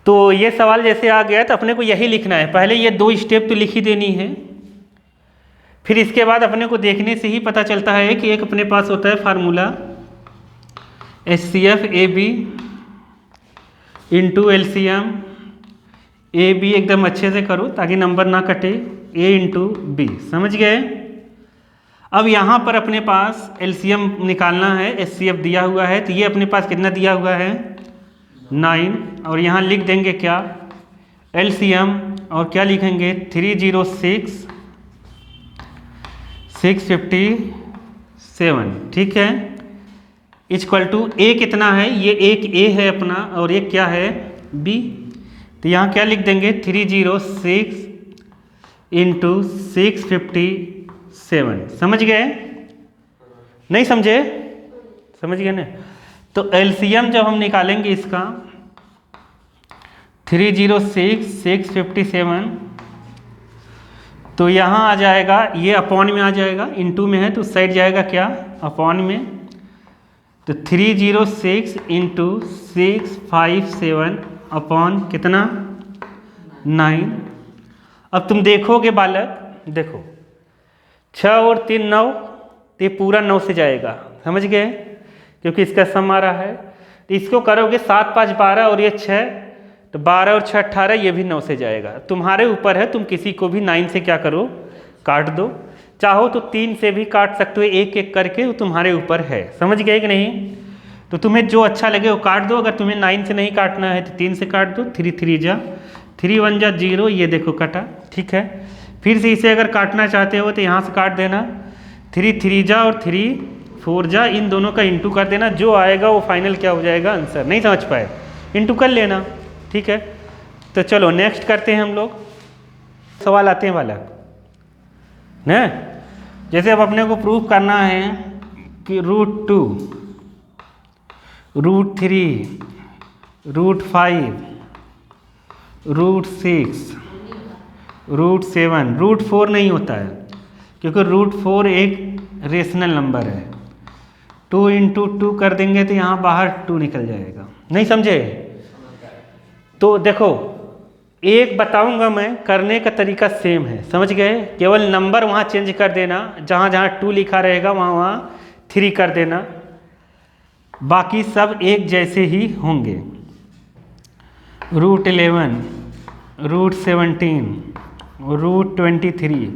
तो ये सवाल जैसे आ गया तो अपने को यही लिखना है, पहले ये 2 स्टेप तो लिख ही देनी है, फिर इसके बाद अपने को देखने से ही पता चलता है कि एक अपने पास होता है formula HCF AB into LCM AB, एकदम अच्छे से करो ताकि नंबर ना कटे, A इंटू B, समझ गए। अब यहाँ पर अपने पास LCM निकालना है, HCF दिया हुआ है, तो ये अपने पास कितना दिया हुआ है 9, और यहाँ लिख देंगे क्या LCM, और क्या लिखेंगे 306 657, ठीक है, इक्वल टू A कितना है, ये एक A है अपना और एक क्या है B, तो यहाँ क्या लिख देंगे 306 इंटू 657, समझ गए, नहीं समझे, समझ गए ना। तो LCM जब हम निकालेंगे इसका 306 657, तो यहाँ आ जाएगा, ये अपॉन में आ जाएगा, इनटू में है तो साइड जाएगा क्या अपॉन में, तो 306 इंटू 657 अपॉन कितना 9। अब तुम देखोगे बालक, देखो 6 और 3 9, तो ये पूरा 9 से जाएगा, समझ गए, क्योंकि इसका सम आ रहा है। तो इसको करोगे 7 5 12 और ये 6, तो 12 और 6 18, ये भी 9 से जाएगा। तुम्हारे ऊपर है, तुम किसी को भी 9 से क्या करो काट दो, चाहो तो 3 से भी काट सकते हो, एक एक करके, वो तुम्हारे ऊपर है, समझ गए कि नहीं। तो तुम्हें जो अच्छा लगे वो काट दो, अगर तुम्हें 9 से नहीं काटना है तो 3 से काट दो, 3 3 जा 3 1 जा 0, ये देखो कटा, ठीक है। फिर से इसे अगर काटना चाहते हो तो यहाँ से काट देना, 3 3 जा और 3 4 जा, इन दोनों का इंटू कर देना, जो आएगा वो फाइनल क्या हो जाएगा आंसर, नहीं समझ पाए इंटू कर लेना, ठीक है। तो चलो नेक्स्ट करते हैं हम लोग, सवाल आते हैं बालक ना, जैसे अब अपने को प्रूव करना है कि √2 √3 √5 √6 √7, √4 नहीं होता है क्योंकि √4 एक रेशनल नंबर है, 2 इंटू 2 कर देंगे तो यहाँ बाहर 2 निकल जाएगा, नहीं समझे। तो देखो एक बताऊंगा मैं, करने का तरीका सेम है, समझ गए, केवल नंबर वहाँ चेंज कर देना, जहाँ जहाँ 2 लिखा रहेगा वहाँ वहाँ 3 कर देना, बाकी सब एक जैसे ही होंगे। √11 √17 √23,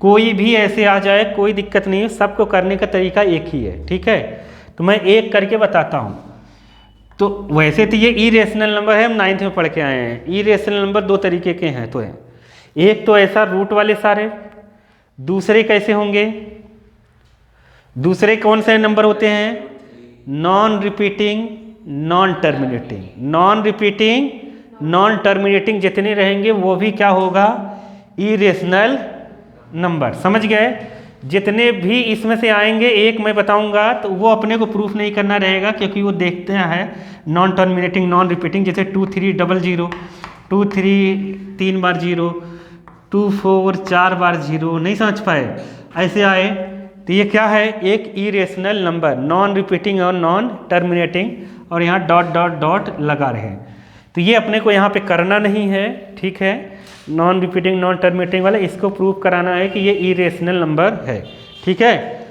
कोई भी ऐसे आ जाए कोई दिक्कत नहीं है, सबको करने का तरीका एक ही है, ठीक है। तो मैं एक करके बताता हूँ। तो वैसे तो ये इरेशनल नंबर है, हम 9th में पढ़ के आए हैं। इरेशनल नंबर 2 तरीके के हैं, तो है एक तो ऐसा रूट वाले सारे, दूसरे कैसे होंगे, दूसरे कौन से नंबर होते हैं, non repeating non terminating, non repeating non terminating जितने रहेंगे वो भी क्या होगा इरेशनल नंबर, समझ गए। जितने भी इसमें से आएंगे एक मैं बताऊंगा तो वो अपने को प्रूफ नहीं करना रहेगा, क्योंकि वो देखते हैं नॉन टर्मिनेटिंग नॉन रिपीटिंग, जैसे 2 3 00 2 3 3 बार 0 2 4 4 बार 0, नहीं समझ पाए, ऐसे आए तो ये क्या है एक इरेशनल नंबर, नॉन रिपीटिंग और नॉन टर्मिनेटिंग, और यहाँ डॉट डॉट डॉट लगा रहे हैं। तो ये अपने को यहाँ पे करना नहीं है, ठीक है, नॉन रिपीटिंग नॉन टर्मिनेटिंग वाला, इसको प्रूव कराना है कि ये इरेशनल नंबर है, ठीक है।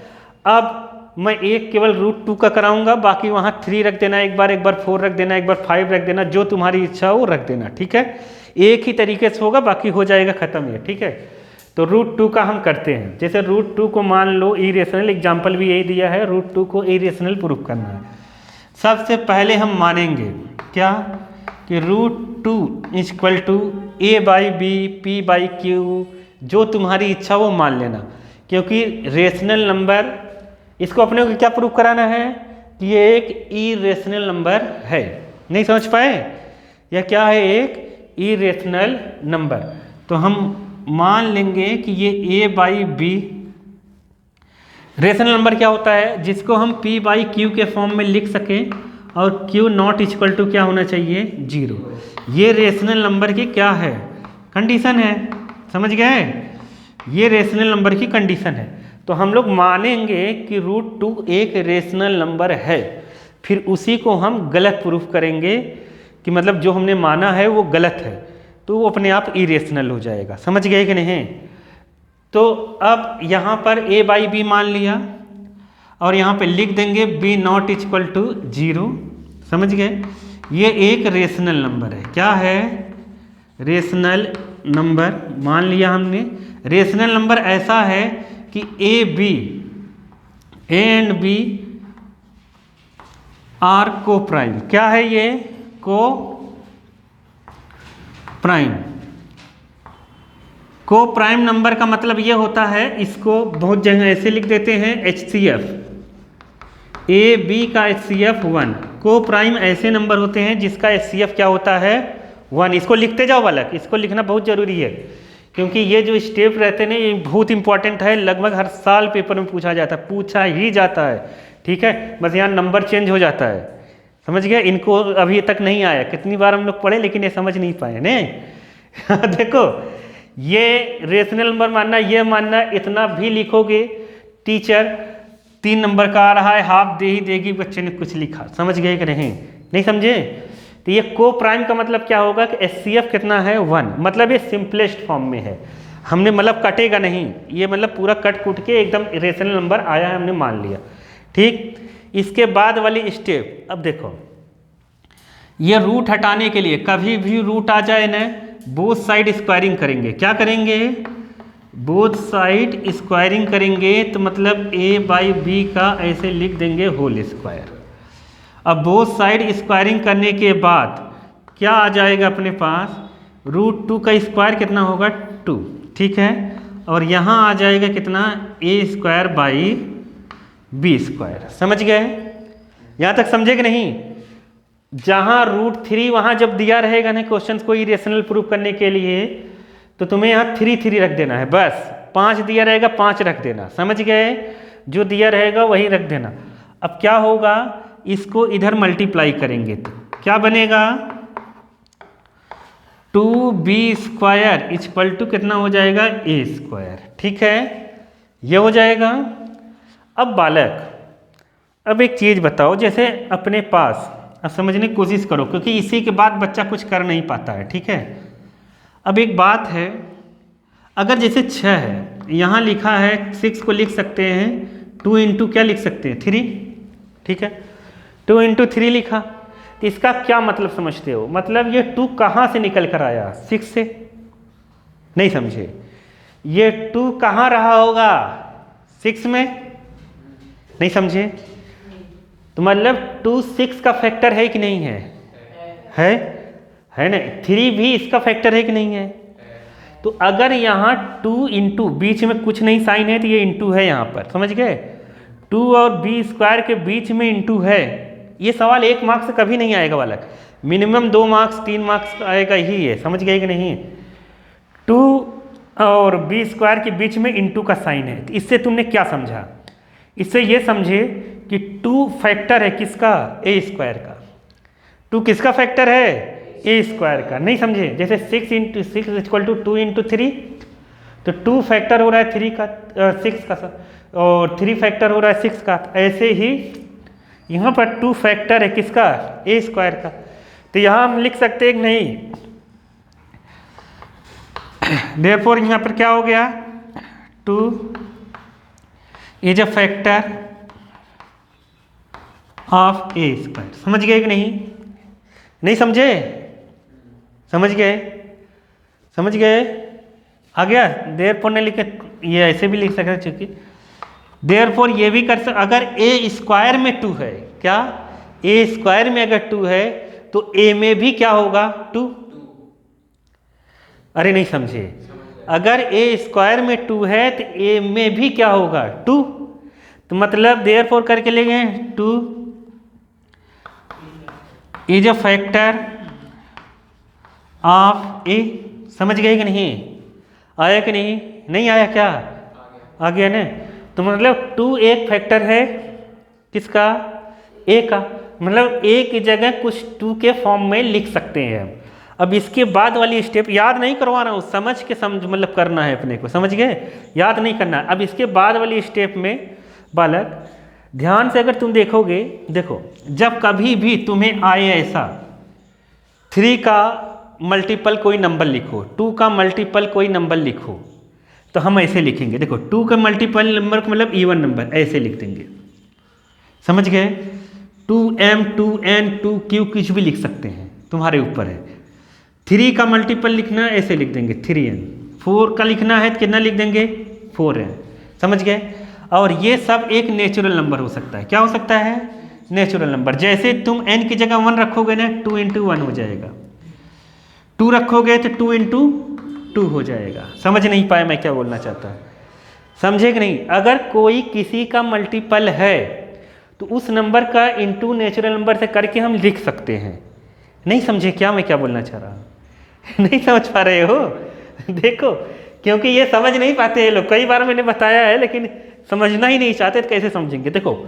अब मैं एक केवल √2 का कराऊंगा, बाकी वहाँ 3 रख देना, एक बार 4 रख देना, एक बार 5 रख देना, जो तुम्हारी इच्छा हो वो रख देना, ठीक है। एक ही तरीके से होगा, बाकी हो जाएगा खत्म ये, ठीक है। तो √2 का हम करते हैं, जैसे √2 को मान लो इरेशनल, एग्जाम्पल भी यही दिया है, √2 को इरेशनल प्रूफ करना है। सबसे पहले हम मानेंगे क्या कि √2 इक्वल टू A/B P/Q, जो तुम्हारी इच्छा वो मान लेना, क्योंकि रेशनल नंबर, इसको अपने को क्या प्रूफ कराना है कि ये एक इरेशनल नंबर है, नहीं समझ पाए, यह क्या है एक इरेशनल नंबर। तो हम मान लेंगे कि ये A/B रेशनल नंबर क्या होता है, जिसको हम P/Q के फॉर्म में लिख सकें, और Q नॉट इक्वल टू क्या होना चाहिए 0। ये रेशनल नंबर की क्या है कंडीशन है, समझ गए, ये रेशनल नंबर की कंडीशन है। तो हम लोग मानेंगे कि √2 एक रेशनल नंबर है, फिर उसी को हम गलत प्रूफ करेंगे कि मतलब जो हमने माना है वो गलत है, तो वो अपने आप इरेशनल हो जाएगा। समझ गए कि नहीं? तो अब यहाँ पर a बाई बी मान लिया और यहाँ पे लिख देंगे b नॉट इक्वल टू 0। समझ गए? ये एक रेशनल नंबर है। क्या है? रेशनल नंबर मान लिया हमने। रेशनल नंबर ऐसा है कि ए एंड बी आर को प्राइम। क्या है ये? को प्राइम। को प्राइम नंबर का मतलब ये होता है, इसको बहुत जगह ऐसे लिख देते हैं HCF, ए बी का HCF 1। को प्राइम ऐसे नंबर होते हैं जिसका HCF क्या होता है? 1। इसको लिखते जाओ बालक, इसको लिखना बहुत जरूरी है, क्योंकि ये जो स्टेप रहते हैं ना ये बहुत इंपॉर्टेंट है। लगभग हर साल पेपर में पूछा जाता है, पूछा ही जाता है। ठीक है, बस यहाँ नंबर चेंज हो जाता है। समझ गए? इनको अभी तक नहीं आया, कितनी बार हम लोग पढ़े लेकिन ये समझ नहीं पाए ने। देखो, ये रेशनल नंबर मानना, ये मानना, इतना भी लिखोगे टीचर 3 नंबर का आ रहा है, हाफ दे ही देगी, बच्चे ने कुछ लिखा। समझ गए कि नहीं? नहीं समझे? तो ये को प्राइम का मतलब क्या होगा कि HCF कितना है? 1। मतलब ये सिंपलेस्ट फॉर्म में है, हमने मतलब कटेगा नहीं, ये मतलब पूरा कट कुट के एकदम रेशनल नंबर आया है, हमने मान लिया। ठीक, इसके बाद वाली स्टेप, अब देखो, ये रूट हटाने के लिए कभी भी रूट आ जाए ना, बोथ साइड स्क्वायरिंग करेंगे। क्या करेंगे? बोथ साइड स्क्वायरिंग करेंगे, तो मतलब a बाई बी का ऐसे लिख देंगे होल स्क्वायर। अब बोथ साइड स्क्वायरिंग करने के बाद क्या आ जाएगा अपने पास? √2 का स्क्वायर कितना होगा? 2। ठीक है, और यहाँ आ जाएगा कितना? a² by b²। समझ गए? यहाँ तक समझे कि नहीं? जहाँ √3 वहाँ जब दिया रहेगा ना क्वेश्चंस को इरेशनल प्रूफ करने के लिए, तो तुम्हें यहाँ 3 रख देना है बस। 5 दिया रहेगा, 5 रख देना। समझ गए? जो दिया रहेगा वही रख देना। अब क्या होगा? इसको इधर मल्टीप्लाई करेंगे तो क्या बनेगा? 2b² इक्वल टू कितना हो जाएगा? a²। ठीक है, ये हो जाएगा। अब बालक, अब एक चीज़ बताओ, जैसे अपने पास, अब समझने की कोशिश करो, क्योंकि इसी के बाद बच्चा कुछ कर नहीं पाता है। ठीक है, अब एक बात है, अगर जैसे 6 है, यहाँ लिखा है 6 को लिख सकते हैं 2 इंटू क्या लिख सकते हैं? 3। ठीक है, 2 इंटू 3 लिखा, तो इसका क्या मतलब समझते हो? मतलब ये 2 कहाँ से निकल कर आया? 6 से। नहीं समझे? ये 2 कहाँ रहा होगा? 6 में। नहीं समझे? तो मतलब 2 6 का फैक्टर है कि नहीं है? है ना? 3 भी इसका फैक्टर है कि नहीं है? तो अगर यहाँ 2 इंटू, बीच में कुछ नहीं साइन है तो ये इंटू है यहाँ पर। समझ गए? 2 और b² के बीच में इंटू है। ये सवाल 1 मार्क्स से कभी नहीं आएगा बालक, मिनिमम 2 मार्क्स 3 मार्क्स आएगा ही है। समझ गए कि नहीं? 2 और b² के बीच में इंटू का साइन है, तो इससे तुमने क्या समझा? इससे ये समझे कि 2 फैक्टर है किसका? a² का। 2 किसका फैक्टर है? a² का। नहीं समझे? जैसे 6 इंटू 6 इक्वल टू 2 इंटू 3, तो 2 फैक्टर हो रहा है 3 का, 6 का, और 3 फैक्टर हो रहा है 6 का। ऐसे ही यहाँ पर 2 फैक्टर है किसका? a² का। तो यहाँ हम लिख सकते हैं कि नहीं? देयरफॉर यहाँ पर क्या हो गया? 2 is a factor of a²। समझ गए कि नहीं? नहीं समझे? समझ गए? समझ गए? आ गया? देयरफॉर ने लिखे, ये ऐसे भी लिख सकते हैं, चूंकि देयरफॉर ये भी कर सकते, अगर a² में 2 है, क्या a² में अगर 2 है तो a में भी क्या होगा? 2। अरे नहीं समझे? अगर a² में 2 है तो a में भी क्या होगा? 2। तो मतलब देयरफॉर करके ले गए 2 is a factor of a। समझ गए कि नहीं? आया कि नहीं? नहीं आया क्या? आ गया ना? तो मतलब 2 एक फैक्टर है किसका? a का। मतलब a की जगह कुछ 2 के फॉर्म में लिख सकते हैं हम। अब इसके बाद वाली स्टेप याद नहीं करवा रहा हूँ, समझ के समझ मतलब करना है अपने को। समझ गए? याद नहीं करना। अब इसके बाद वाली स्टेप में बालक ध्यान से अगर तुम देखोगे, देखो, जब कभी भी तुम्हें आए ऐसा 3 का मल्टीपल कोई नंबर लिखो, 2 का मल्टीपल कोई नंबर लिखो, तो हम ऐसे लिखेंगे। देखो 2 का मल्टीपल नंबर को मतलब इवन नंबर ऐसे लिख देंगे, समझ गए। 2m 2n 2q कुछ भी लिख सकते हैं, तुम्हारे ऊपर है। 3 का मल्टीपल लिखना ऐसे लिख देंगे 3n, 4 का लिखना है तो कितना लिख देंगे 4n, समझ गए। और ये सब एक नेचुरल नंबर हो सकता है। क्या हो सकता है? Natural number. जैसे तुम n की जगह 1 रखोगे ना, 2 × 1 हो जाएगा, 2 रखोगे तो 2 × 2 हो जाएगा। समझ नहीं पाए मैं क्या बोलना चाहता हूँ? समझे कि नहीं? अगर कोई किसी का मल्टीपल है तो उस नंबर का इंटू नेचुरल नंबर से करके हम लिख सकते हैं। नहीं समझे क्या मैं क्या बोलना चाह रहा हूँ? नहीं समझ पा रहे हो? देखो, क्योंकि ये समझ नहीं पाते हैं लोग। कई बार मैंने बताया है लेकिन समझना ही नहीं चाहते, तो कैसे समझेंगे? देखो,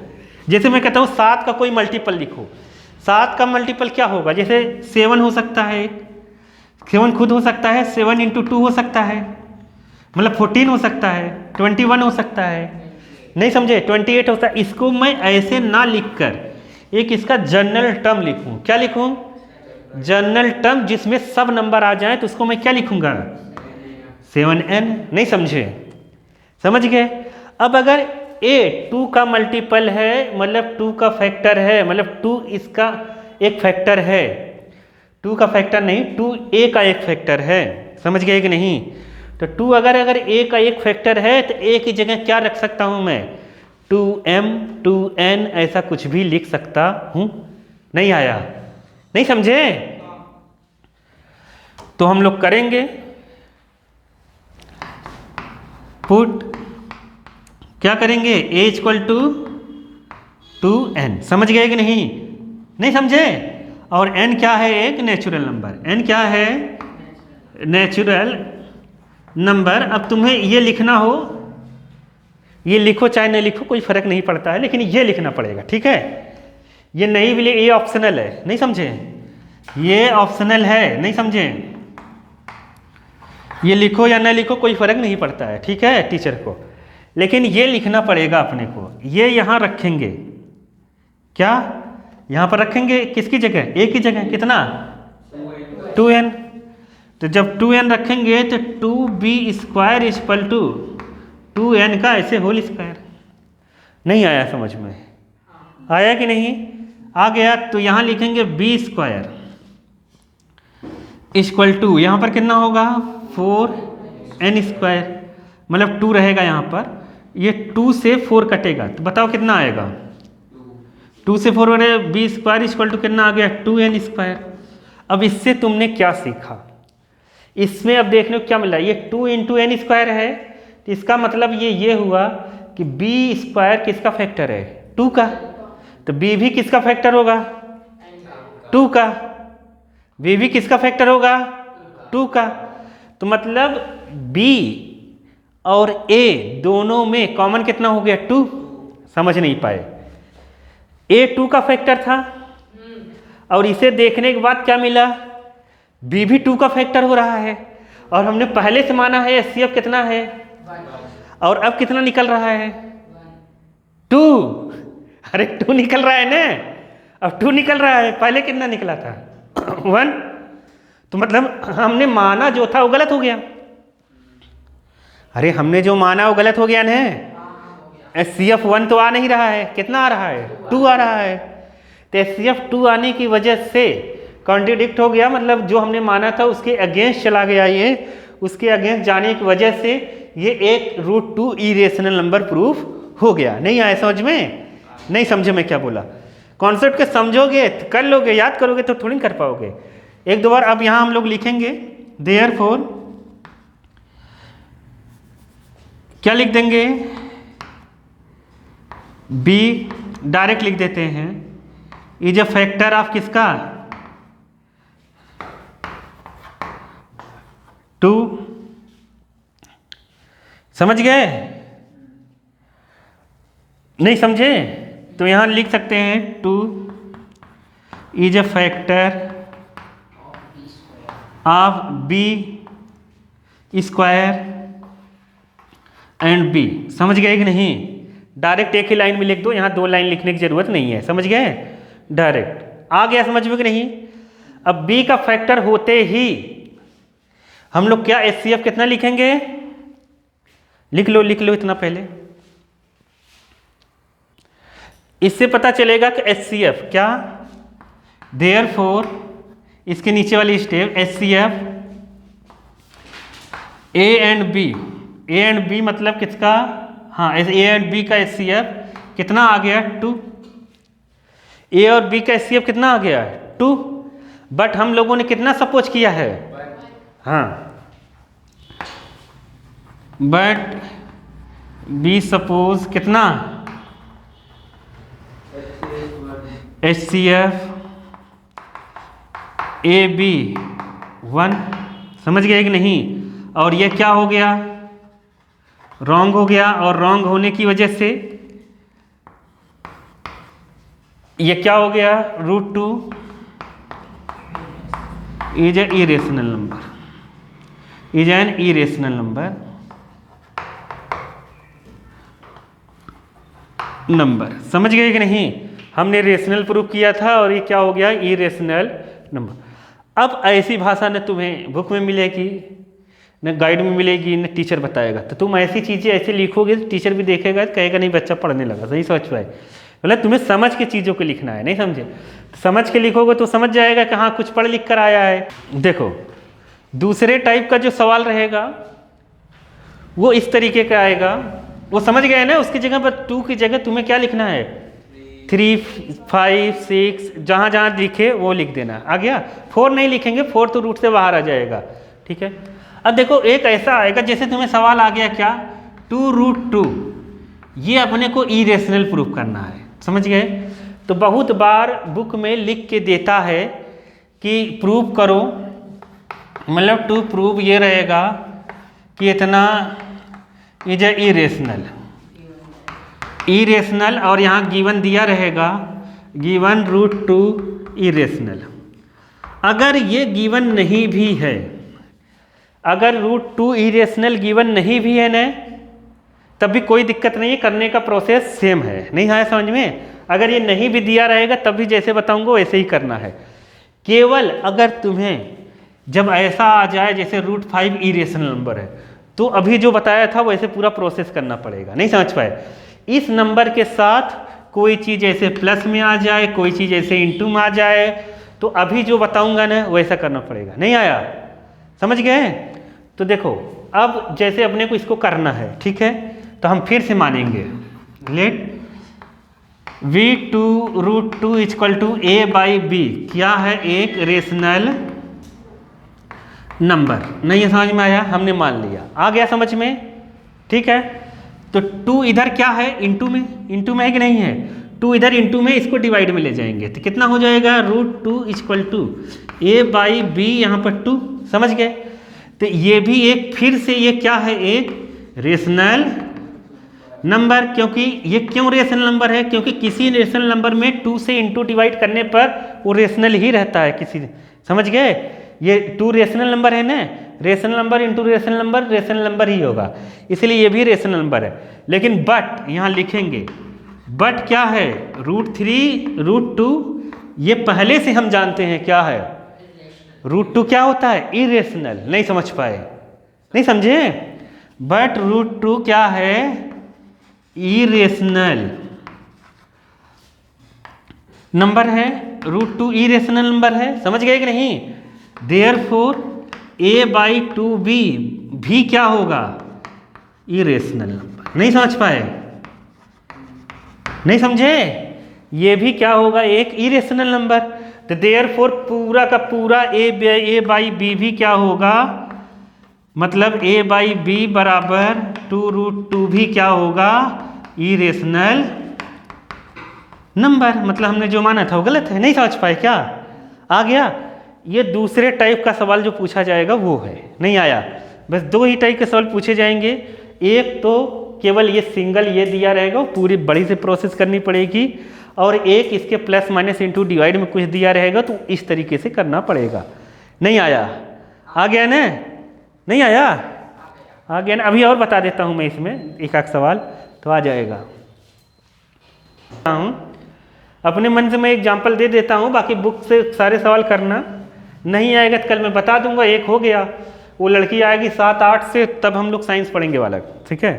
जैसे मैं कहता हूँ 7 का कोई मल्टीपल लिखो, 7 का मल्टीपल क्या होगा? जैसे 7 हो सकता है, 7 खुद हो सकता है, 7 × 2 हो सकता है, मतलब 14 हो सकता है, 21 हो सकता है, नहीं समझे, 28 होता है। इसको मैं ऐसे ना लिखकर एक इसका जनरल टर्म लिखूं। क्या लिखूं? जनरल टर्म, जिसमें सब नंबर आ जाए, तो उसको मैं क्या लिखूंगा? 7n। नहीं समझे? समझ गए? अब अगर a 2 का मल्टीपल है, मतलब 2 का फैक्टर है, मतलब 2 इसका एक फैक्टर है, 2 का फैक्टर नहीं, 2 a का एक फैक्टर है, समझ गए कि नहीं? तो 2 अगर a का एक फैक्टर है तो a की जगह क्या रख सकता हूं मैं? 2m 2n ऐसा कुछ भी लिख सकता हूं। नहीं आया? नहीं समझे? तो हम लोग करेंगे पुट, क्या करेंगे? a = 2n। समझ गए कि नहीं? नहीं समझे? और n क्या है? एक नेचुरल नंबर। n क्या है? Natural number. अब तुम्हें ये लिखना हो, ये लिखो चाहे नहीं लिखो कोई फर्क नहीं पड़ता है, लेकिन ये लिखना पड़ेगा, ठीक है? ये नहीं भी, ये ऑप्शनल है, नहीं समझे? ये ऑप्शनल है, नहीं समझे? ये लिखो या ना लिखो कोई फर्क नहीं पड़ता है, ठीक है, टीचर को, लेकिन ये लिखना पड़ेगा अपने को। ये यहाँ रखेंगे, क्या यहाँ पर रखेंगे? किसकी जगह? a की जगह कितना? 2n। तो जब 2n रखेंगे तो 2b² = 2n का ऐसे होल स्क्वायर। नहीं आया समझ में? आया कि नहीं? आ गया। तो यहाँ लिखेंगे b² = यहाँ पर कितना होगा? 4n², मतलब 2 रहेगा यहाँ पर। ये 2 से 4 कटेगा तो बताओ कितना आएगा? 2 से 4 b² = कितना आ गया? 2n²। अब इससे तुमने क्या सीखा? इसमें अब देखने को क्या मिला? ये 2 × n² है, तो इसका मतलब ये हुआ कि b² किसका फैक्टर है? 2 का। तो b भी किसका फैक्टर होगा? 2 का। b भी किसका फैक्टर होगा? 2 का। तो मतलब b और a दोनों में कॉमन कितना हो गया? 2। समझ नहीं पाए? a 2 का फैक्टर था, और इसे देखने के बाद क्या मिला? b भी 2 का फैक्टर हो रहा है, और हमने पहले से माना है HCF कितना है, और अब कितना निकल रहा है? 2। अरे 2 निकल रहा है ना, अब 2 निकल रहा है, पहले कितना निकला था? 1। तो मतलब हमने माना जो था वो गलत हो गया। अरे हमने जो माना वो गलत हो गया ना। HCF 1 तो आ नहीं रहा है, कितना आ रहा है? 2 आ रहा है। तो HCF 2 आने की वजह से कॉन्ट्रडिक्ट हो गया, मतलब जो हमने माना था उसके अगेंस्ट चला गया। ये उसके अगेंस्ट जाने की वजह से ये एक √2 इरेशनल नंबर प्रूफ हो गया। नहीं आया समझ में? नहीं समझे मैं क्या बोला? कॉन्सेप्ट के समझोगे तो कर लोगे, याद करोगे तो थोड़ी कर पाओगे। एक दो बार अब यहाँ हम लोग लिखेंगे देयरफॉर, क्या लिख देंगे? b डायरेक्ट लिख देते हैं, इज अ फैक्टर ऑफ किसका? 2। समझ गए? नहीं समझे? तो यहां लिख सकते हैं 2 is a factor of b² and b। समझ गए कि नहीं? डायरेक्ट एक ही लाइन में लिख दो, यहां 2 लाइन लिखने की जरूरत नहीं है। समझ गए? डायरेक्ट आ गया समझ में कि नहीं? अब b का फैक्टर होते ही हम लोग क्या HCF कितना लिखेंगे, लिख लो इतना पहले, इससे पता चलेगा कि HCF क्या, देयरफॉर इसके नीचे वाली step HCF A and B मतलब किसका, हाँ A एंड B का HCF कितना आ गया 2, A और B का HCF कितना आ गया 2, बट हम लोगों ने कितना सपोज किया है, हाँ बट B सपोज कितना HCF AB 1, समझ गए कि नहीं। और ये क्या हो गया, रॉन्ग हो गया, और रॉन्ग होने की वजह से ये क्या हो गया, √2 is a irrational number, is an irrational number. समझ गए कि नहीं, हमने रेशनल प्रूव किया था और ये क्या हो गया, इरेशनल नंबर। अब ऐसी भाषा न तुम्हें बुक में मिलेगी, न गाइड में मिलेगी, न टीचर बताएगा, तो तुम ऐसी चीज़ें ऐसे लिखोगे तो टीचर भी देखेगा, कहेगा नहीं बच्चा पढ़ने लगा, सही समझ पाए। मतलब तुम्हें समझ के चीज़ों को लिखना है, नहीं समझे, समझ के लिखोगे तो समझ जाएगा कि हाँ कुछ पढ़ लिख कर आया है। देखो दूसरे टाइप का जो सवाल रहेगा वो इस तरीके का आएगा, वो समझ गए ना, उसकी जगह पर 2 की जगह तुम्हें क्या लिखना है 3, 5, 6, जहाँ जहाँ लिखे वो लिख देना, आ गया। 4 नहीं लिखेंगे, 4 तो रूट से बाहर आ जाएगा, ठीक है। अब देखो एक ऐसा आएगा जैसे तुम्हें सवाल आ गया क्या 2√2, ये अपने को इरेशनल प्रूफ करना है, समझ गए। तो बहुत बार बुक में लिख के देता है कि प्रूव करो, मतलब टू प्रूव ये रहेगा कि इतना इज ए इरेशनल, और यहाँ गिवन दिया रहेगा गिवन √2 इरेशनल। अगर ये गिवन नहीं भी है, अगर √2 इरेशनल गिवन नहीं भी है ना, तब भी कोई दिक्कत नहीं है, करने का प्रोसेस सेम है, नहीं आया समझ में। अगर ये नहीं भी दिया रहेगा तब भी जैसे बताऊंगा वैसे ही करना है। केवल अगर तुम्हें जब ऐसा आ जाए जैसे √5 इरेशनल नंबर है, तो अभी जो बताया था वैसे पूरा प्रोसेस करना पड़ेगा, नहीं समझ पाए। इस नंबर के साथ कोई चीज़ ऐसे प्लस में आ जाए, कोई चीज़ ऐसे इंटू में आ जाए, तो अभी जो बताऊंगा ना वैसा करना पड़ेगा, नहीं आया समझ गए। तो देखो अब जैसे अपने को इसको करना है, ठीक है, तो हम फिर से मानेंगे late V2√2 equal to A/B क्या है, एक रेशनल नंबर। नहीं समझ में आया, हमने मान लिया, आ गया समझ में, ठीक है। तो 2 इधर क्या है, इंटू में है कि नहीं है, 2 इधर इंटू में, इसको डिवाइड में ले जाएंगे तो कितना हो जाएगा √2 इक्वल टू A/B, यहाँ पर 2, समझ गए। तो ये भी एक फिर से ये क्या है, एक रेशनल नंबर। क्योंकि ये क्यों रेशनल नंबर है, क्योंकि किसी रेशनल नंबर में 2 से इंटू डिवाइड करने पर वो रेशनल ही रहता है किसी, समझ गए। ये 2 रेशनल नंबर है ना, rational number into rational number ही होगा, इसलिए ये भी रेशनल नंबर है। लेकिन बट यहाँ लिखेंगे, बट क्या है √3 √2, ये पहले से हम जानते हैं क्या है, √2 क्या होता है, इरेशनल। नहीं समझ पाए, नहीं समझे, बट √2 क्या है, इरेशनल नंबर है, √2 इरेशनल नंबर है, समझ गए कि नहीं। देयरफॉर A/2B भी क्या होगा, इरेशनल नंबर। नहीं समझ पाए, नहीं समझे, ये भी क्या होगा, एक इरेशनल नंबर। तो देयरफॉर पूरा का पूरा A/B भी क्या होगा, मतलब A/B बराबर 2√2 भी क्या होगा, इरेशनल नंबर। मतलब हमने जो माना था वो गलत है, नहीं समझ पाए क्या, आ गया। ये दूसरे टाइप का सवाल जो पूछा जाएगा वो है, नहीं आया। बस 2 ही टाइप के सवाल पूछे जाएंगे, एक तो केवल ये सिंगल ये दिया रहेगा, पूरी बड़ी से प्रोसेस करनी पड़ेगी, और एक इसके प्लस माइनस इंटू डिवाइड में कुछ दिया रहेगा, तो इस तरीके से करना पड़ेगा। नहीं आया, आ गया ना, नहीं आया, आ गया ना। अभी और बता देता हूँ मैं इसमें एक आध सवाल तो आ जाएगा। अपने मन से मैं एग्जाम्पल दे देता हूँ, बाकी बुक से सारे सवाल करना। नहीं आएगा तो कल मैं बता दूंगा, एक हो गया। वो लड़की आएगी 7-8 से, तब हम लोग साइंस पढ़ेंगे वाला, ठीक है।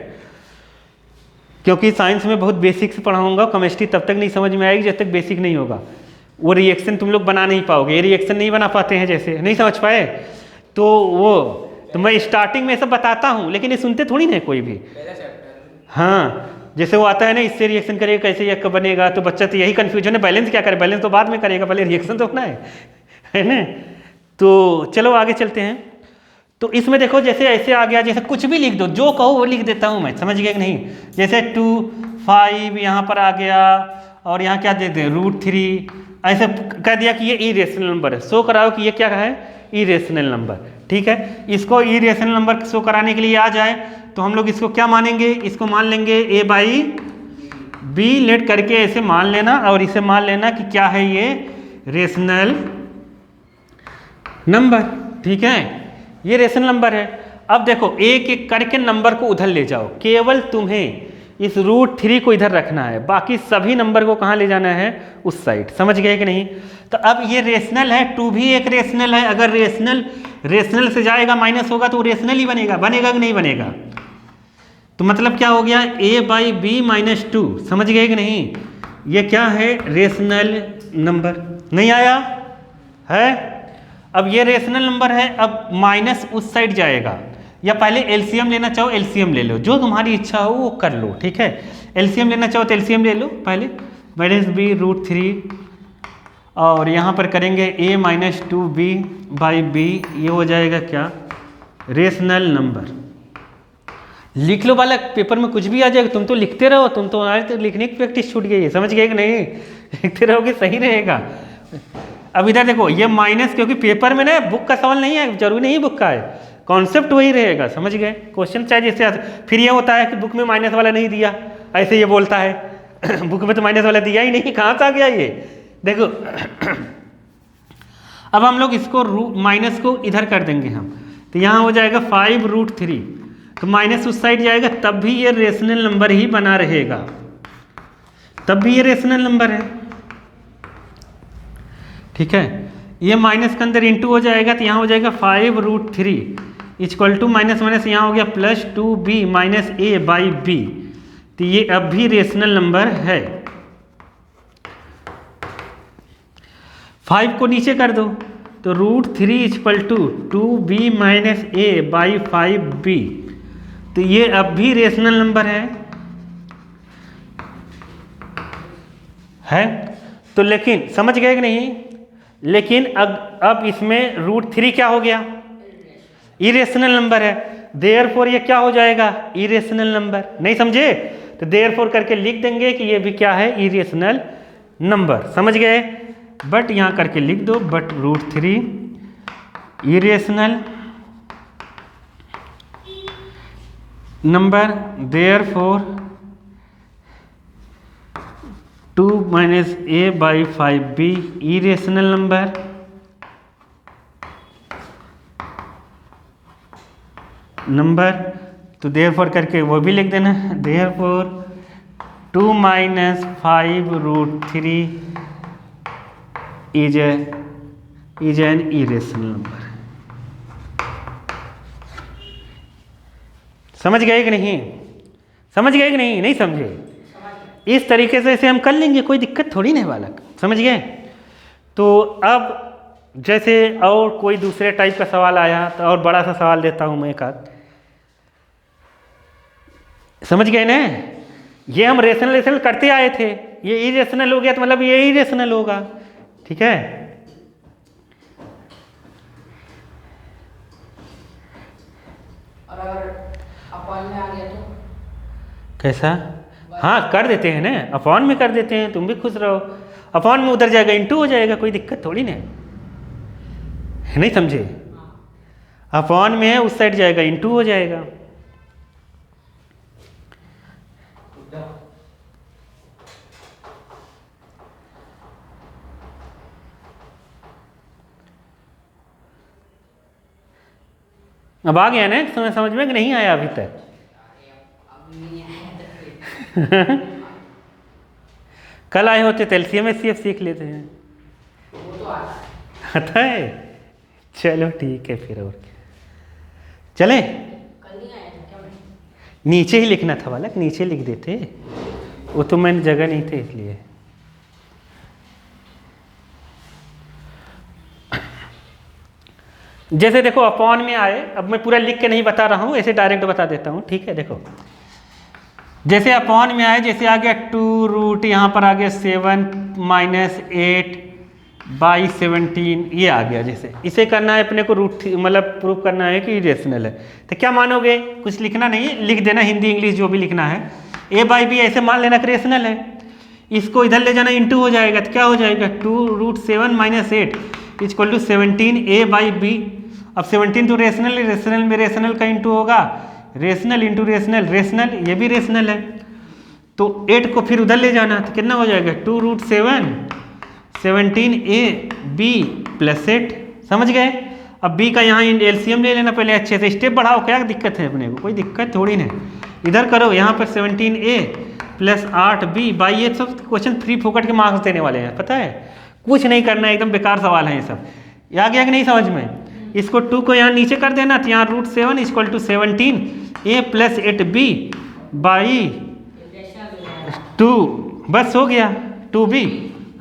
क्योंकि साइंस में बहुत बेसिक से पढ़ाऊंगा, केमिस्ट्री तब तक नहीं समझ में आएगी जब तक बेसिक नहीं होगा। वो रिएक्शन तुम लोग बना नहीं पाओगे, ये रिएक्शन नहीं बना पाते हैं, जैसे नहीं समझ पाए तो वो तो मैं स्टार्टिंग में सब बताता हूँ, लेकिन ये सुनते थोड़ी ना कोई भी। हाँ, जैसे वो आता है ना, इससे रिएक्शन करेगा कैसे ये कब बनेगा, तो बच्चा तो यही कन्फ्यूजन है, बैलेंस क्या करे, बैलेंस तो बाद में करेगा, पहले रिएक्शन तो होना है ना। तो चलो आगे चलते हैं। तो इसमें देखो जैसे ऐसे आ गया, जैसे कुछ भी लिख दो, जो कहो वो लिख देता हूँ मैं, समझ गए कि नहीं। जैसे 2, 5 यहाँ पर आ गया, और यहाँ क्या दे दे √3, ऐसे कह दिया कि ये इरेशनल नंबर है। शो कराओ कि ये क्या है, इरेशनल नंबर, ठीक है। इसको इरेशनल नंबर शो कराने के लिए आ जाए तो हम लोग इसको क्या मानेंगे, इसको मान लेंगे a/b, लेट करके ऐसे मान लेना, और इसे मान लेना कि क्या है, ये रेशनल नंबर, ठीक है, ये रेशनल नंबर है। अब देखो एक एक करके नंबर को उधर ले जाओ, केवल तुम्हें इस √3 को इधर रखना है, बाकी सभी नंबर को कहाँ ले जाना है, उस साइड, समझ गए कि नहीं। तो अब ये रेशनल है, 2 भी एक रेशनल है, अगर रेशनल से जाएगा माइनस होगा तो रेशनल ही बनेगा, बनेगा कि नहीं बनेगा। तो मतलब क्या हो गया, a/b - 2, समझ गए कि नहीं। ये क्या है, रेशनल नंबर, नहीं आया है। अब ये रेशनल नंबर है, अब माइनस उस साइड जाएगा, या पहले एलसीएम लेना चाहो एलसीएम ले लो, जो तुम्हारी इच्छा हो वो कर लो, ठीक है। एलसीएम लेना चाहो तो एलसीएम ले लो पहले, -b √3, और यहाँ पर करेंगे a - 2b/b, ये हो जाएगा क्या, रेशनल नंबर। लिख लो बालक, पेपर में कुछ भी आ जाएगा, तुम तो लिखते रहो, तुम तो आज तो लिखने की प्रैक्टिस छूट गई है, समझ गए कि नहीं। लिखते रहोगे सही रहेगा। अब इधर देखो ये माइनस, क्योंकि पेपर में ना बुक का सवाल नहीं है, जरूरी नहीं बुक का है, कॉन्सेप्ट वही रहेगा, समझ गए। क्वेश्चन चाहे जैसे फिर ये होता है कि बुक में माइनस वाला नहीं दिया, ऐसे ये बोलता है बुक में तो माइनस वाला दिया ही नहीं, कहाँ से आ गया ये, देखो। अब हम लोग इसको माइनस को इधर कर देंगे हम, तो यहाँ हो जाएगा 5 √3, तो माइनस उस साइड जाएगा, तब भी ये रेशनल नंबर ही बना रहेगा, तब भी ये रेशनल नंबर है, ठीक है। ये माइनस के अंदर इंटू हो जाएगा, तो यहाँ हो जाएगा 5 √3 = माइनस माइनस यहाँ हो गया +2b - a/b, तो ये अब भी रेशनल नंबर है। 5 को नीचे कर दो, तो √3 = 2b - a/5b, तो ये अब भी रेशनल नंबर है। तो लेकिन समझ गए कि नहीं, लेकिन अब इसमें √3 क्या हो गया, इरेशनल नंबर है, देयरफॉर ये क्या हो जाएगा, इरेशनल नंबर, नहीं समझे। तो देयरफॉर करके लिख देंगे कि ये भी क्या है, इरेशनल नंबर, समझ गए। बट यहाँ करके लिख दो, but √3 irrational number, therefore 2 - a/5b irrational number, तो देयरफॉर करके वो भी लिख देना, therefore 2 - 5 √3 is an irrational number. समझ गए कि नहीं, समझ गए कि नहीं, नहीं समझे। इस तरीके से इसे हम कर लेंगे, कोई दिक्कत थोड़ी नहीं बालक, समझ गए। तो अब जैसे और कोई दूसरे टाइप का सवाल आया, तो और बड़ा सा सवाल देता हूं मैं एक आध, समझ गए ना। ये हम रेशनल करते आए थे, ये इरेशनल हो गया तो मतलब ये इरेशनल होगा, ठीक है। और अगर अपॉन में आ गया तो कैसा, हाँ कर देते हैं ना, अपॉन में कर देते हैं, तुम भी खुश रहो। अपॉन में उधर जाएगा इंटू हो जाएगा, कोई दिक्कत थोड़ी ना, नहीं समझे। अपॉन में है उस साइड जाएगा इंटू हो जाएगा। अब आ गया ना समझ में कि नहीं आया अभी तक। कल आए होते तो एलसीएम एचसीएफ सीख लेते हैं। वो तो आता आता है, चलो ठीक है फिर, और क्या चले। कल नहीं आया था क्या मैं? नीचे ही लिखना था बालक, नीचे लिख देते, वो तो मैंने जगह नहीं थे इसलिए। जैसे देखो अपॉन में आए, अब मैं पूरा लिख के नहीं बता रहा हूँ, ऐसे डायरेक्ट बता देता हूँ, ठीक है। देखो जैसे अपॉन में आए, जैसे आ गया 2 रूट, यहाँ पर आ गया 7 माइनस 8 बाई 17, ये आ गया। जैसे इसे करना है अपने को रूट, मतलब प्रूव करना है कि इरेशनल है, तो क्या मानोगे, कुछ लिखना नहीं है, लिख देना हिंदी इंग्लिश जो भी लिखना है। ए बाई बी ऐसे मान लेना कि रेशनल है, इसको इधर ले जाना, इंटू हो जाएगा, तो क्या हो जाएगा 2 root 7 minus 8 equal to 17 A by B. अब 17 तो रेशनल है, रेशनल में रेशनल का इंटू होगा, रेशनल इंटू रेशनल, रेशनल ये भी रेशनल है, तो 8 को फिर उधर ले जाना, तो कितना हो जाएगा 2 रूट 7 17 ए बी प्लस 8। समझ गए। अब बी का यहाँ एलसीएम ले लेना पहले, अच्छे से स्टेप बढ़ाओ, क्या दिक्कत है अपने को, कोई दिक्कत थोड़ी नहीं। इधर करो, यहाँ पर 17 ए प्लस 8 बी बाई, ये सब क्वेश्चन फ्री फोकट के मार्क्स देने वाले हैं, पता है, कुछ नहीं करना है, एकदम बेकार सवाल है ये सब। आ गया कि नहीं समझ में। इसको 2 को यहाँ नीचे कर देना, तो यहाँ root 7 equal to 17 A plus 8 B by 2, बस हो गया 2b।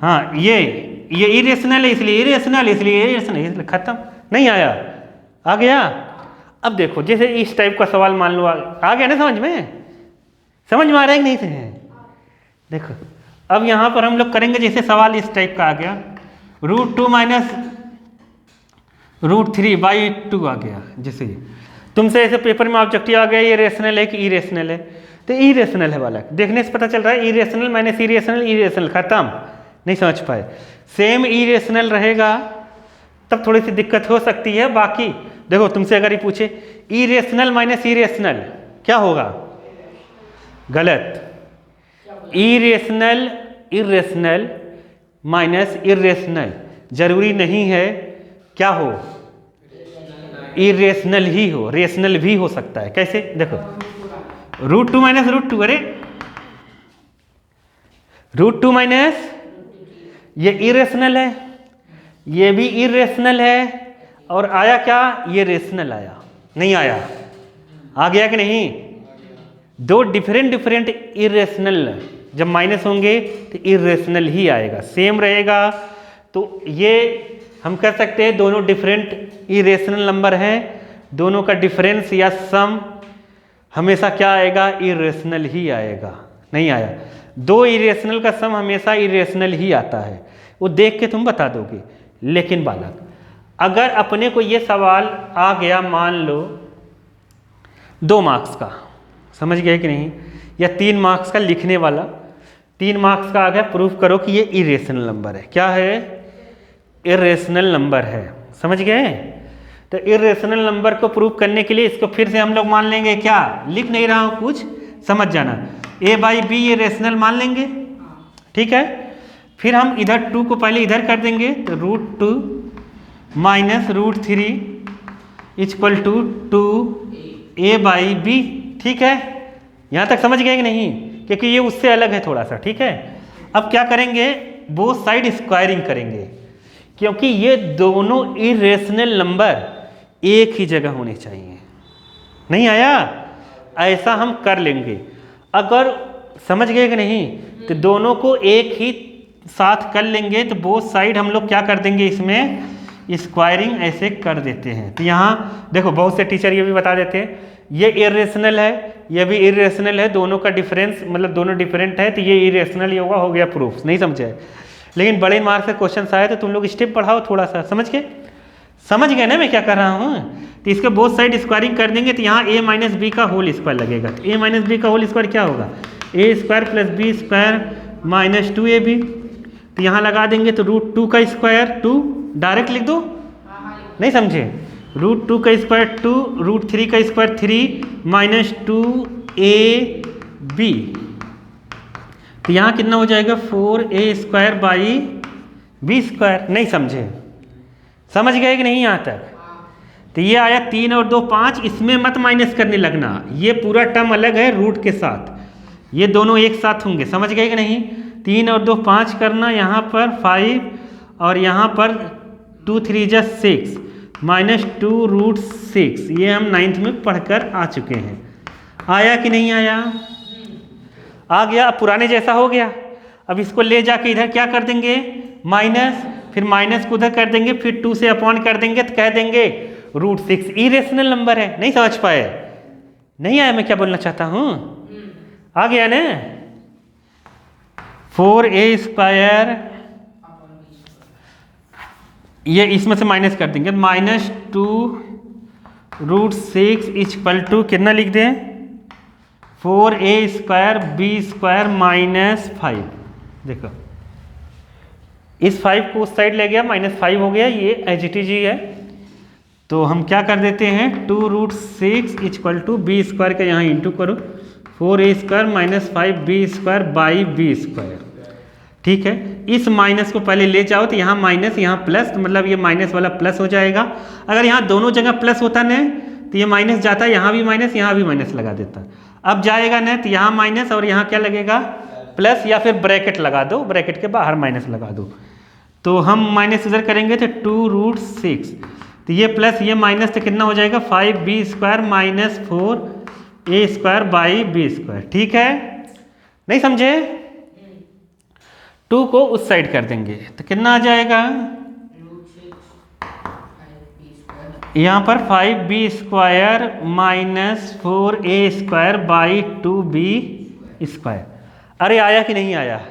हाँ ये इरेशनल है, इसलिए इरेशनल, इसलिए इरेशनल, इसलिए खत्म, नहीं आया, आ गया। अब देखो जैसे इस टाइप का सवाल मान लो, आ गया ना समझ में, समझ में आ रहा है कि नहीं से। देखो अब यहाँ पर हम लोग करेंगे, जैसे सवाल इस टाइप का आ गया, रूट 2 माइनस रूट 3 बाई 2 आ गया। जैसे तुमसे ऐसे पेपर में ऑब्जेक्टिव आ गया, ये रेशनल है कि इरेशनल है, तो इरेशनल है वाला, देखने से पता चल रहा है इरेशनल माइनस इरेशनल, इरेशनल खत्म, नहीं समझ पाए। सेम इरेशनल रहेगा तब थोड़ी सी दिक्कत हो सकती है, बाकी देखो तुमसे अगर ये पूछे इरेशनल माइनस इरेशनल क्या होगा, गलत। इरेशनल इरेशनल माइनस इरेशनल जरूरी नहीं है क्या हो, इरेशनल ही हो, रेशनल भी हो सकता है। कैसे, देखो रूट 2 माइनस रूट 2, अरे रूट 2 माइनस, ये इरेशनल है, ये भी इरेशनल है, और आया क्या, ये रेशनल आया, नहीं आया, आ गया कि नहीं। दो डिफरेंट इरेशनल जब माइनस होंगे तो इरेशनल ही आएगा, सेम रहेगा। तो ये हम कर सकते हैं दोनों डिफरेंट इरेशनल नंबर हैं, दोनों का डिफरेंस या सम हमेशा क्या आएगा, इरेशनल ही आएगा, नहीं आया। दो इरेशनल का सम हमेशा इरेशनल ही आता है, वो देख के तुम बता दोगे। लेकिन बालक अगर अपने को ये सवाल आ गया, मान लो 2 मार्क्स का, समझ गए कि नहीं, या 3 मार्क्स का लिखने वाला, 3 मार्क्स का आ गया, प्रूफ करो कि ये इरेशनल नंबर है। क्या है, इरेशनल नंबर है, समझ गए। तो इरेशनल नंबर को प्रूफ करने के लिए इसको फिर से हम लोग मान लेंगे, क्या लिख नहीं रहा हूँ, कुछ समझ जाना, a बाई बी ये रेशनल मान लेंगे, ठीक है। फिर हम इधर 2 को पहले इधर कर देंगे, तो root 2 minus root 3 equal to 2a by B, ठीक है। यहाँ तक समझ गए कि नहीं, क्योंकि ये उससे अलग है थोड़ा सा, ठीक है। अब क्या करेंगे, बोथ साइड स्क्वायरिंग करेंगे, क्योंकि ये दोनों इरेशनल नंबर एक ही जगह होने चाहिए। नहीं आया, ऐसा हम कर लेंगे। अगर समझ गए कि नहीं, तो दोनों को एक ही साथ कर लेंगे, तो बोथ साइड हम लोग क्या कर देंगे, इसमें स्क्वायरिंग ऐसे कर देते हैं। तो यहाँ देखो बहुत से टीचर ये भी बता देते हैं, ये इरेशनल है, ये भी इरेशनल है, दोनों का डिफरेंस मतलब दोनों डिफरेंट है, तो ये इरेशनल ही होगा, हो गया प्रूफ। नहीं समझे, लेकिन बड़े मार्क्स से क्वेश्चन आए तो तुम लोग स्टेप बढ़ाओ थोड़ा सा, समझ गए ना मैं क्या कर रहा हूँ। तो इसके बोथ साइड स्क्वायरिंग कर देंगे, तो यहाँ a माइनस बी का होल स्क्वायर लगेगा। तो a माइनस बी का होल स्क्वायर क्या होगा, a square plus B square minus 2ab। तो यहाँ लगा देंगे, तो रूट 2 का स्क्वायर 2, डायरेक्ट लिख दो, नहीं समझे, रूट 2 का स्क्वायर 2, रूट 3 का स्क्वायर 3 माइनस 2ab। तो यहाँ कितना हो जाएगा, 4a square by B square. नहीं समझे, समझ गए कि नहीं यहाँ तक। तो ये आया 3 और 2 5, इसमें मत माइनस करने लगना, ये पूरा टर्म अलग है रूट के साथ, ये दोनों एक साथ होंगे, समझ गए कि नहीं। 3 और 2 5 करना, यहाँ पर 5 और यहाँ पर 2 3 जा 6, -2√6, ये हम 9th में पढ़कर आ चुके हैं। आया कि नहीं आया? आ गया। अब पुराने जैसा हो गया। अब इसको ले जाके इधर क्या कर देंगे, माइनस, फिर माइनस को उधर कर देंगे, फिर 2 से अपॉन कर देंगे तो कह देंगे √6 इरेशनल नंबर है। नहीं समझ पाए? नहीं आया मैं क्या बोलना चाहता हूँ? आ गया ना? 4a², ये इसमें से माइनस कर देंगे, -2√6 इक्वल कितना लिख दें, 4a² b² -5। देखो इस 5 को उस साइड ले गया, -5 हो गया, ये एज इट इज ही है। तो हम क्या कर देते हैं, 2√6 इक्वल b² के यहाँ इंटू करो, 4a² -5b² b²। ठीक है, इस माइनस को पहले ले जाओ तो यहाँ माइनस यहाँ प्लस, तो मतलब ये माइनस वाला प्लस हो जाएगा। अगर यहाँ दोनों जगह प्लस होता ना तो ये माइनस जाता, यहाँ भी माइनस लगा देता। अब जाएगा ना तो यहाँ माइनस और यहाँ क्या लगेगा, प्लस, या फिर ब्रैकेट लगा दो, ब्रैकेट के बाहर माइनस लगा दो। तो हम माइनस इधर करेंगे तो 2√6, तो ये प्लस ये माइनस तो कितना हो जाएगा, 5b² -4a² b²। ठीक है, नहीं समझे? 2 को उस साइड कर देंगे तो कितना आ जाएगा, यहाँ पर 5b² -4a² 2b²। अरे आया कि नहीं आया?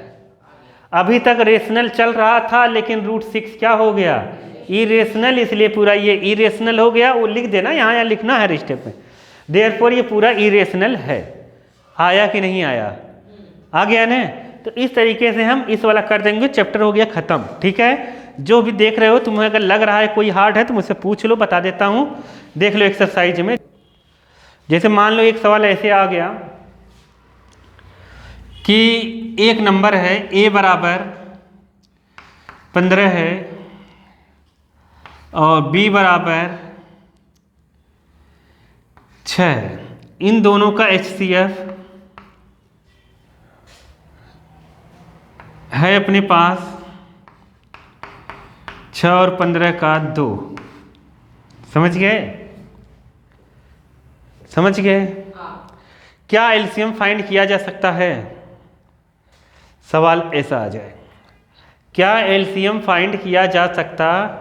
अभी तक रेशनल चल रहा था लेकिन √6 क्या हो गया, इरेशनल, इसलिए पूरा ये इरेशनल हो गया। वो लिख देना, यहाँ लिखना है स्टेप में, देयरफॉर ये पूरा इरेशनल है। आया कि नहीं आया? आ गया ना? तो इस तरीके से हम इस वाला कर देंगे, चैप्टर हो गया खत्म। ठीक है, जो भी देख रहे हो, तुम्हें अगर लग रहा है कोई हार्ड है तो मुझसे पूछ लो, बता देता हूँ। देख लो एक्सरसाइज में, जैसे मान लो एक सवाल ऐसे आ गया कि एक नंबर है a बराबर 15 है और b बराबर 6 है। इन दोनों का HCF है अपने पास 6 और 15 का 2। समझ गए? समझ गए? क्या एलसीएम फाइंड किया जा सकता है? सवाल ऐसा आ जाए, क्या एलसीएम फाइंड किया जा सकता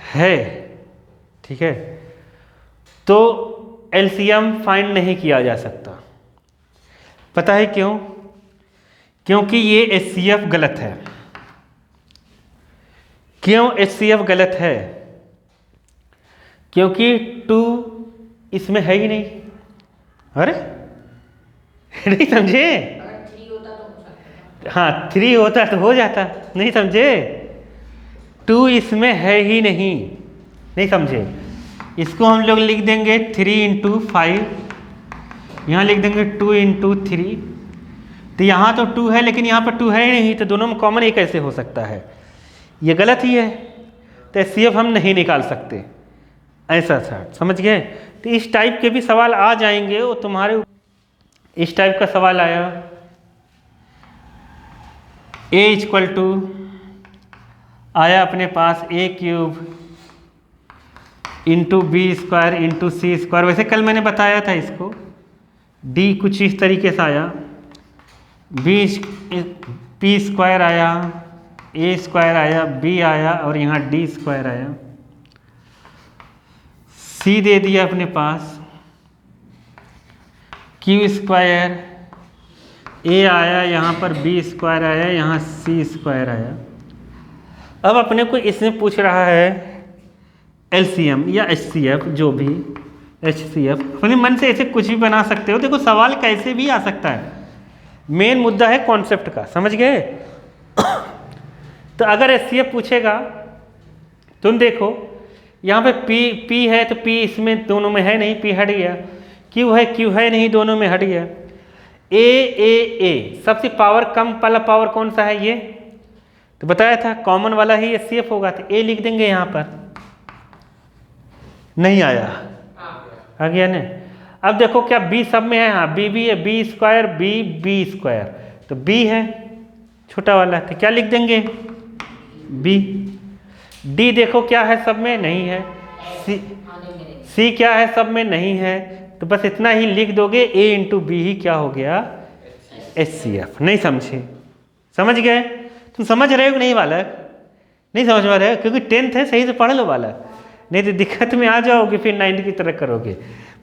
है? ठीक है, तो एलसीएम फाइंड नहीं किया जा सकता। पता है क्यों? क्योंकि ये HCF गलत है। क्यों HCF गलत है? क्योंकि 2 इसमें है ही नहीं। अरे नहीं समझे? हाँ 3 होता तो हो जाता, नहीं समझे? 2 इसमें है ही नहीं समझे? इसको हम लोग लिख देंगे 3 × 5, यहाँ लिख देंगे 2 × 3। तो यहाँ तो 2 है लेकिन यहाँ पर 2 है ही नहीं, तो दोनों में कॉमन ही कैसे हो सकता है? ये गलत ही है, तो HCF हम नहीं निकाल सकते। ऐसा था, समझ गए? तो इस टाइप के भी सवाल आ जाएंगे, वो तुम्हारे इस टाइप का सवाल आया, a = आया अपने पास a³ × b² × c²। वैसे कल मैंने बताया था इसको, d कुछ इस तरीके से आया, p² आया, a² आया, b आया और यहाँ d² आया, c दे दिया अपने पास, q², a आया, यहाँ पर b² आया, यहाँ c² आया। अब अपने को इसमें पूछ रहा है एलसीएम या HCF, जो भी HCF, अपने मन से ऐसे कुछ भी बना सकते हो। देखो सवाल कैसे भी आ सकता है, मेन मुद्दा है कॉन्सेप्ट का, समझ गए? तो अगर HCF पूछेगा, तुम देखो यहाँ पे P है तो P इसमें दोनों में है नहीं, P हट गया, Q है नहीं, दोनों में हट गया। A सबसे पावर कम वाला पावर कौन सा है? ये तो बताया था कॉमन वाला ही HCF होगा, तो A लिख देंगे यहाँ पर। नहीं आया? आ गया ना? अब देखो क्या B सब में है? हाँ B भी है, b² b², तो B है छोटा वाला, तो क्या लिख देंगे? B। डी देखो क्या है, सब में नहीं है। सी, सी क्या है, सब में नहीं है। तो बस इतना ही लिख दोगे, ए इंटू बी ही क्या हो गया, HCF। नहीं समझे? समझ गए? तुम समझ रहे हो नहीं बालक? नहीं समझ पा रहे हो? क्योंकि 10th है, सही से पढ़ लो बालक, नहीं तो दिक्कत में आ जाओगे, फिर 9th की तरह करोगे।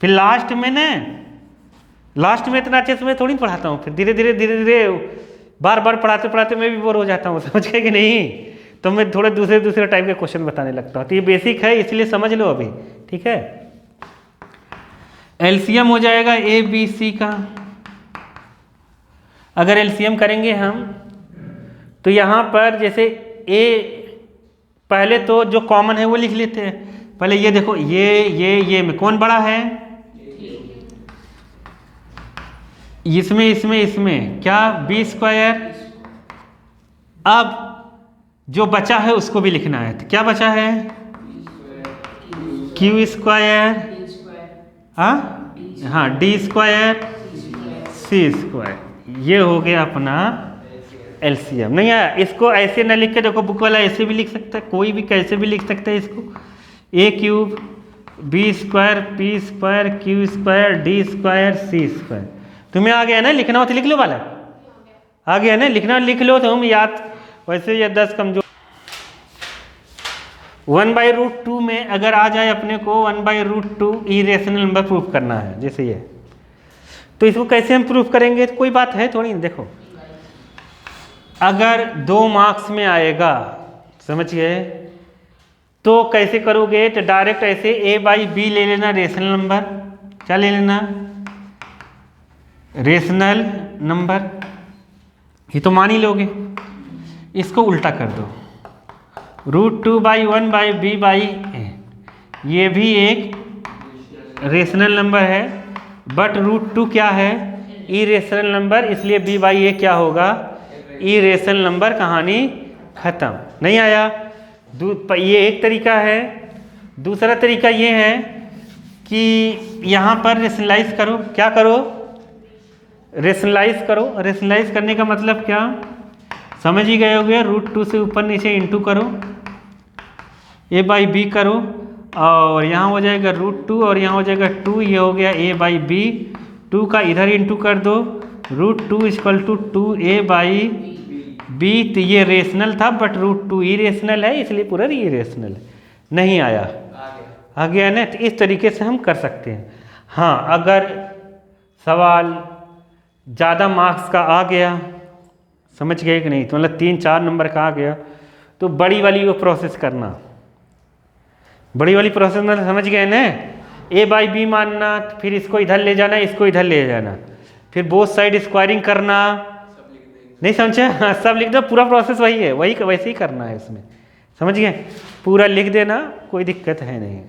फिर लास्ट में ना, लास्ट में इतना अच्छे से मैं थोड़ी पढ़ाता हूँ, फिर धीरे धीरे बार बार पढ़ाते पढ़ाते मैं भी बोर हो जाता हूँ, समझ गए कि नहीं? तो मैं थोड़े दूसरे टाइप के क्वेश्चन बताने लगता हूँ। तो ये बेसिक है, इसलिए समझ लो अभी, ठीक है। एलसीएम हो जाएगा ABC का। अगर एलसीएम करेंगे हम तो यहाँ पर जैसे ए, पहले तो जो कॉमन है वो लिख लेते हैं। पहले ये देखो, ये में कौन बड़ा है, इसमें क्या, B²। अब जो बचा है उसको भी लिखना है, तो क्या बचा है, Q², हाँ D², C²। ये हो गया अपना एलसीएम। नहीं आया? इसको ऐसे ना लिख के देखो, बुक वाला ऐसे भी लिख सकता है, कोई भी कैसे भी लिख सकता है इसको। A³ B² P² Q² D² C²। तुम्हें आ गया ना? लिखना हो तो लिख लो वाला, आ गया ना? लिखना लिख लो, तो हम याद, वैसे ये 10 कमजोर। 1/√2 में अगर आ जाए अपने को 1/√2 इरेशनल नंबर प्रूफ करना है, जैसे ये, तो इसको कैसे हम प्रूफ करेंगे? तो कोई बात है थोड़ी, देखो, अगर 2 मार्क्स में आएगा, समझ गए, तो कैसे करोगे? तो डायरेक्ट ऐसे A/B ले लेना, रेशनल नंबर। क्या ले लेना? Rational number. ये तो मान ही लोगे। इसको उल्टा कर दो, √2/1/B/A। ये भी एक रेशनल नंबर है, बट √2 क्या है, इरेशनल नंबर, इसलिए B/A क्या होगा, इरेशनल नंबर। कहानी खत्म। नहीं आया? ये एक तरीका है। दूसरा तरीका ये है कि यहाँ पर रेशनलाइज करो। क्या करो? रेशनलाइज करो। रेशनलाइज करने का मतलब क्या, समझ ही गए होगे। √2 से ऊपर नीचे इंटू करो, A/B करो, और यहाँ हो जाएगा √2 और यहाँ हो जाएगा 2, ये हो गया A/B। 2 का इधर इंटू कर दो, √2 = 2A/B। तो ये रेशनल था, बट √2 इरेशनल है, इसलिए पूरा इरेशनल है। नहीं आया? आ गया ना? तो इस तरीके से हम कर सकते हैं। हाँ, अगर सवाल ज़्यादा मार्क्स का आ गया, समझ गए कि नहीं, तो मतलब 3-4 नंबर का आ गया, तो बड़ी वाली वो प्रोसेस करना। बड़ी वाली प्रोसेस मतलब समझ गए ना, A/B मानना, फिर इसको इधर ले जाना, इसको इधर ले जाना, फिर बोथ साइड स्क्वायरिंग करना। नहीं समझे? हाँ, सब लिख दो, पूरा प्रोसेस वही है, वैसे ही करना है इसमें, समझ गए? पूरा लिख देना, कोई दिक्कत है नहीं।